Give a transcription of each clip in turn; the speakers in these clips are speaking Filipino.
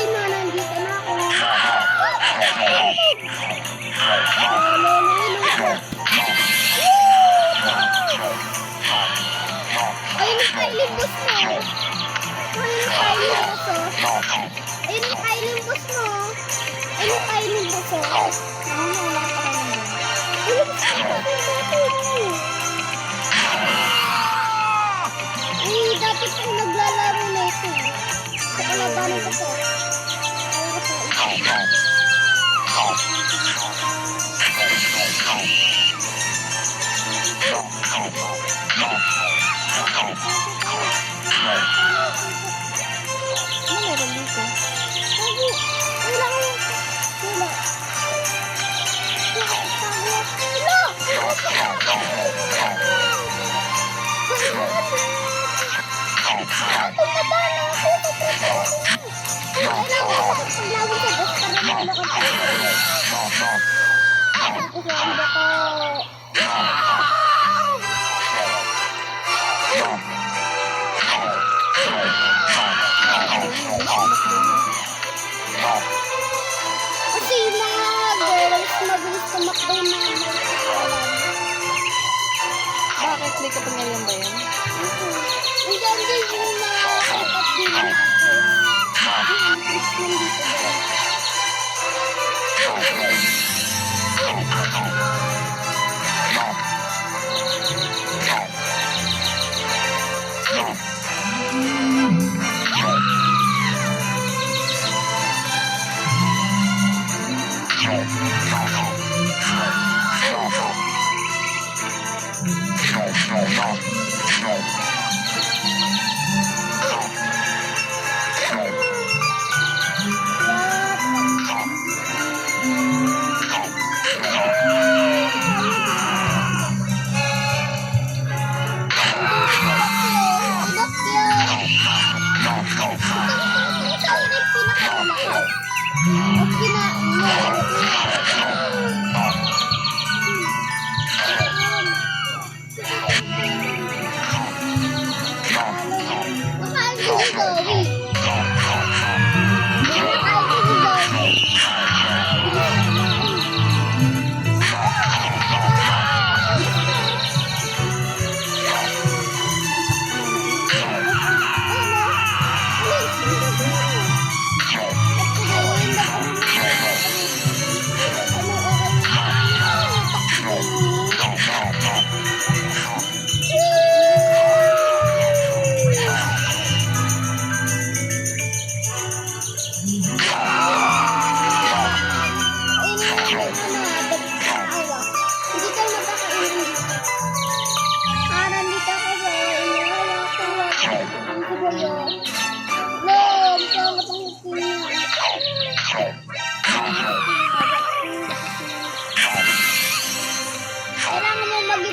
Hi na, nandito na ako. Ayun yung Kylie boss mo. Ayun yung Kylie boss mo. Ayun yung Kylie boss mo. Ayun yung Kylie boss mo. Wala pa rin. Ayun yung dati pang naglalaro na ito. Sa kalabanin ko po. Ano meron dito? Wala. Kasi yung mga girls mabilis tumakbo yung mga Bakit? May kapangyarihan ba yan? Nandiyan din yung mga kapat din ng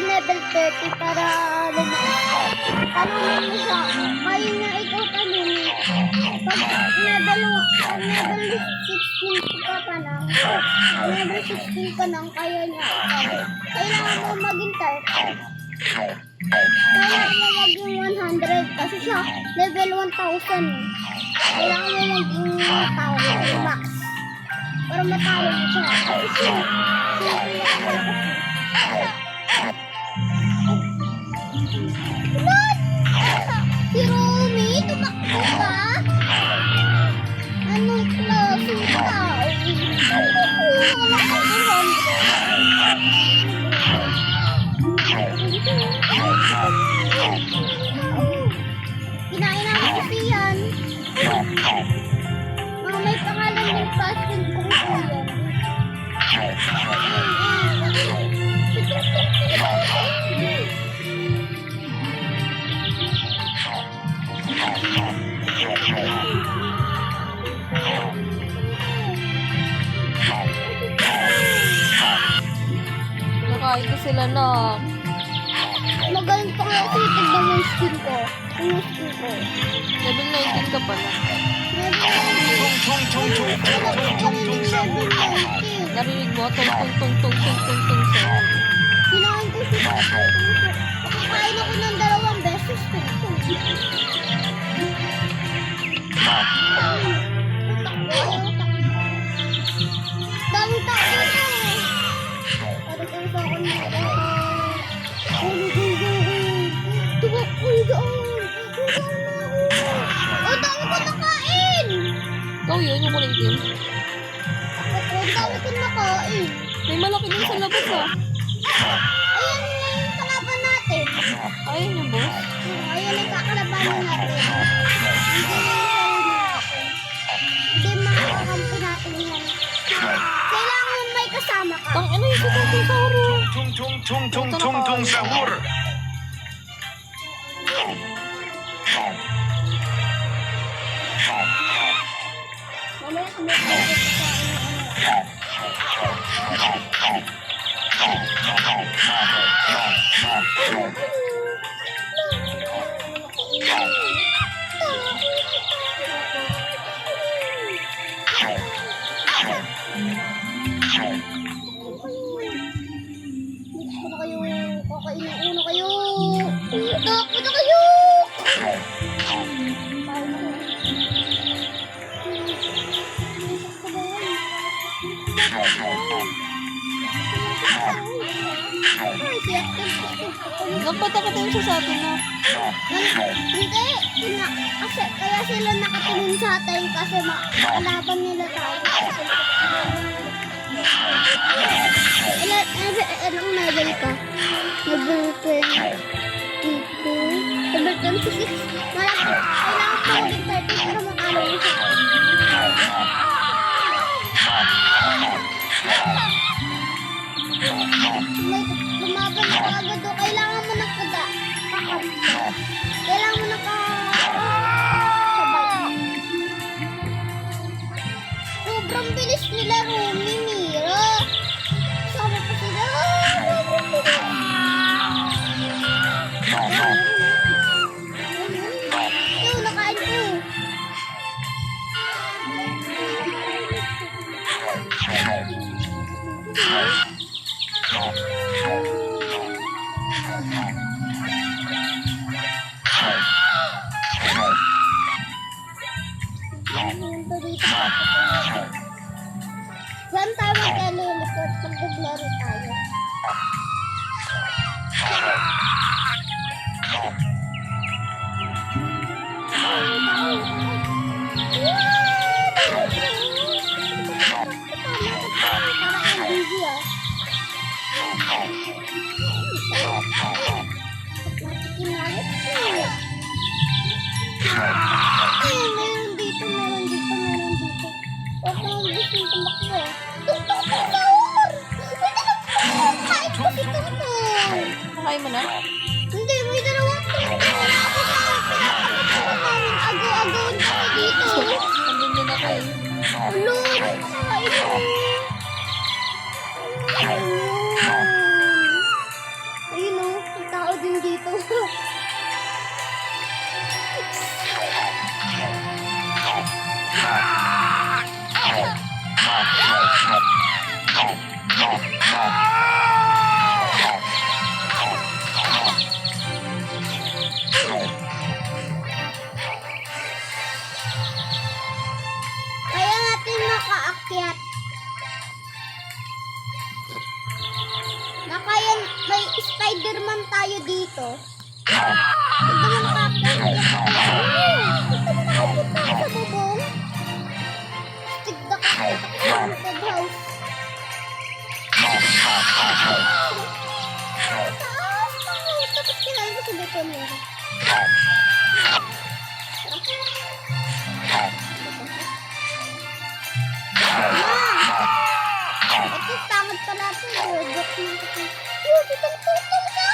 level 30 para lumakas. Tanong mo siya, kaya nga ikaw tanong. Pag level 16 ka pa lang, level 16 ka lang, kaya niya ikaw. Kailangan mo maging 30. Kailangan mo maging 100 kasi siya level 1,000. Kailangan mo maging 1,000 max. Para matalo mo siya. Kasi siya si Romy, tumakbo ka? Anong klase ka? Kinain namin kasi yan. Mga may pangalan ng paskin kung yan. Nakain ko sila na. Magaling pa nga kasi tignan mo yung skin ko. Yung skin ko. Level 19 ka pala. Narinig mo? Tung tung tung tung tung tung tung sa. Kinain ko siya. Nakakain ako ng 2 beses. Oh, yun yung kulay itim. Ang dami ko nakain. May malaki din sa labas ah. Ayan na yung kalaban natin. Ayun yung boss. Ayan yung kakalabanan natin. Hindi makakampi natin yan. Kailangan may kasama ka. Tang ina yung kukunting sauro. Tung tung tung tung tung tung sahur. Mamaya kami sa Ano kayo? Kakainin uno kayo. Takbo na kayo. Nagpatakot yung siya sa atin na. Hindi. Kasi kaya sila nakatingin sa atin kasi makalaban nila tayo. Ilang level ka? Level 22. Level 26. Kailangan ko ulit 30 para makalaban mo siya. May lumaban ka agad o kailangan mo ng kada. Kailangan mo ng sabay. Sobrang bilis nila, Rumi, Mira. Sabi pa sila, Yung nakain ko. Saan tayo magkalilipot pag naglaro tayo? Parang easy ah. Kinalit ko. Meron dito, meron dito, meron dito. Huwag na gusto yung tumakbo. Tutok ko sahur! Kahit ko si Tutok. Nakain mo na? Hindi, may dalawang tutok. Agaw-agaw na dito. Andun din ako eh. Ulo, nakakain mo. Ayun o, may tao din dito. Kaya natin makaakyat. Nakayan, may Spider-Man tayo dito. Ito mo nakaakyat. Ito mo sa bubong. Tigdak sa haunted house. Tapos kinain ko sa beton nila. Ito, tangad pala ito. Joke lang ito. Yo, itong tutong ka!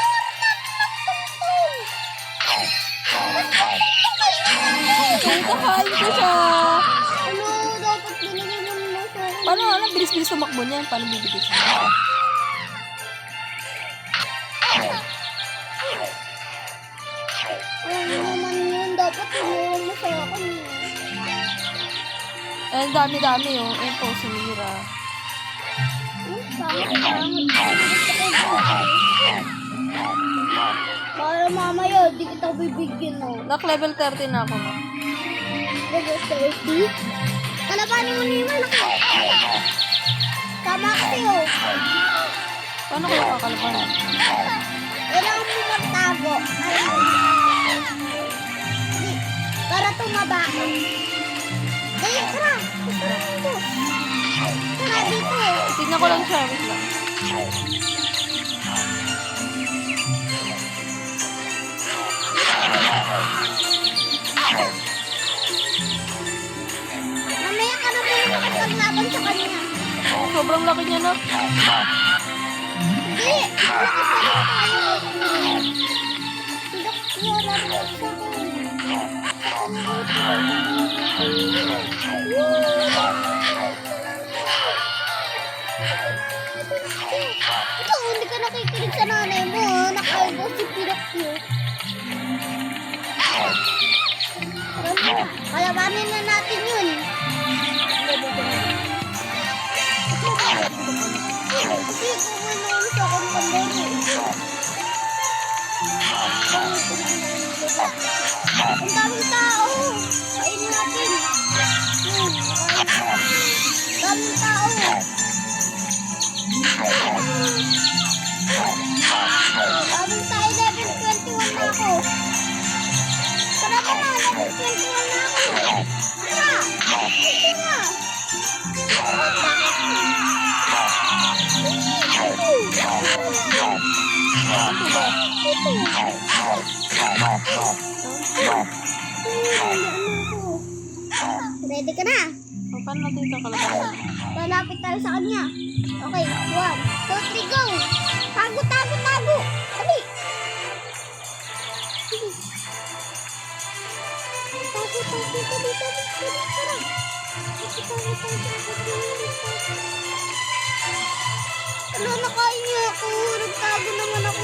Kakain ko siya. Ano, dapat binigyan mo na sa akin. Paano alam? Bilis-bilis tumakbo niya. Paano bibigyan siya? Ano naman yun, dapat binigyan mo sa akin. Eh, ang dami-dami oh. Ayun po, si Mira. Para mamaya, di kita bibigyan mo. Nak-level 30 na ako, ma. Level 30? Kalabanin mo ni Malaki. Tama kasi oh. Paano ko nakakalaban? Kailangan mo magtago. Para tumaba ka. Dali, tara. Tara dito. Tara dito. Tignan ko lang siya. Wait lang. Mamaya ka na muna makapaglaban sa kanya. Sobrang laki niya na. Hindi. Nakasama tayo. Pinakya lang sa ito, hindi ka nakikinig sa nanay mo. Nakaibo si Pinakyo. Kalabanin na natin yun. Kasi kumanoon sa akong pandero. Ang daming tao. Kainin natin. Daming tao. Daming tayo, level 21 na ako. Tara ka na, level 21 na ako. Tara, ito na. Ready ka na? Paano natin ito kalaban? Lalapit tayo sa kanya. Okay, 1, 2, 3, go! Tago, tago, tago! Dali! Tago, tago, dali, dali, dali, tara! Ano, nakain niya ako. Nagtago naman ako.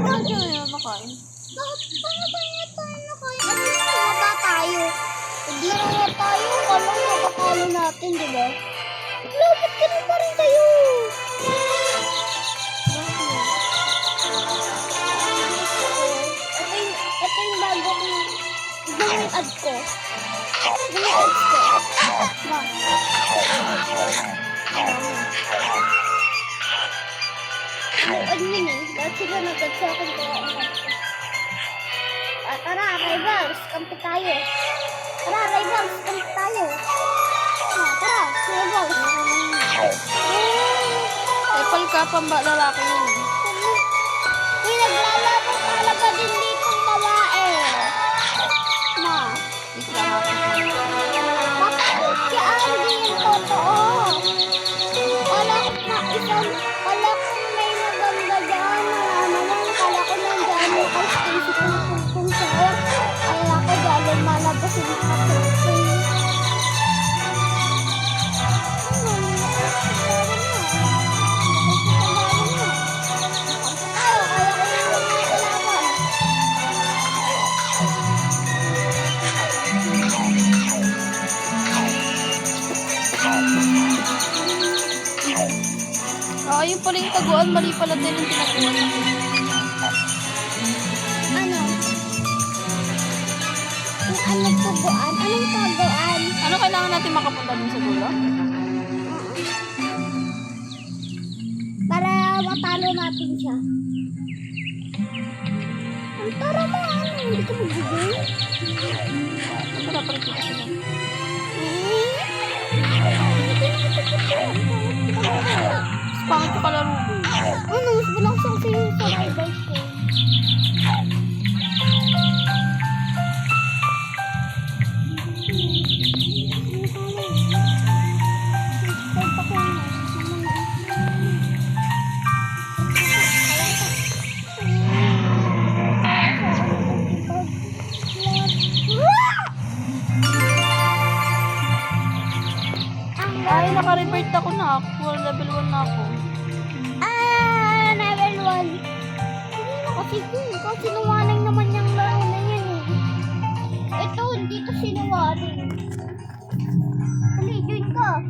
Paano siya ngayon makain? Bakit paano tayo nakain? At least tumaba tayo. Naglaro tayo. Kala mo kakalo natin, di ba? Lapit ka na pa rin tayo. Ito yung bago kong yung ad ko. Yung ads ko. Ma. Yung admin eh. Dahil sila nagad sa akin kaya ang ad ko. Tara, rivals. Kampi tayo. Tara, rivals. Kampi tayo. Tara, rivals. Epal ka pamba lalaki yun. Uy, naglalaban talaga din dito ang babae. Ma. Isla natin. Papakya hindi yung totoo. Wala ko may maganda dyan. Naman, kala ko nandyan yung Stacy kung sa'yo. Kaya ko dyan lumalabas yung kapatid. Yung pala yung taguan, mali pala din yung tinaguan. Ano? Anong taguan? Anong taguan? Ano kailangan natin makapunta dun sa dulo? Para matalo natin siya. Ang tara mo, ano? Hindi ka magbigay? Wala pa rin kita sila. Pangit ko kalaro ko. Ano? Mas balangsang sa'yo sa rivals ko. Ay, naka-revert ako na ako. Level 1 na ako. Level 1. Hindi na kasi sinungaling naman yung laro na yan eh. Ito, hindi to sinungaling. Dali, join ka.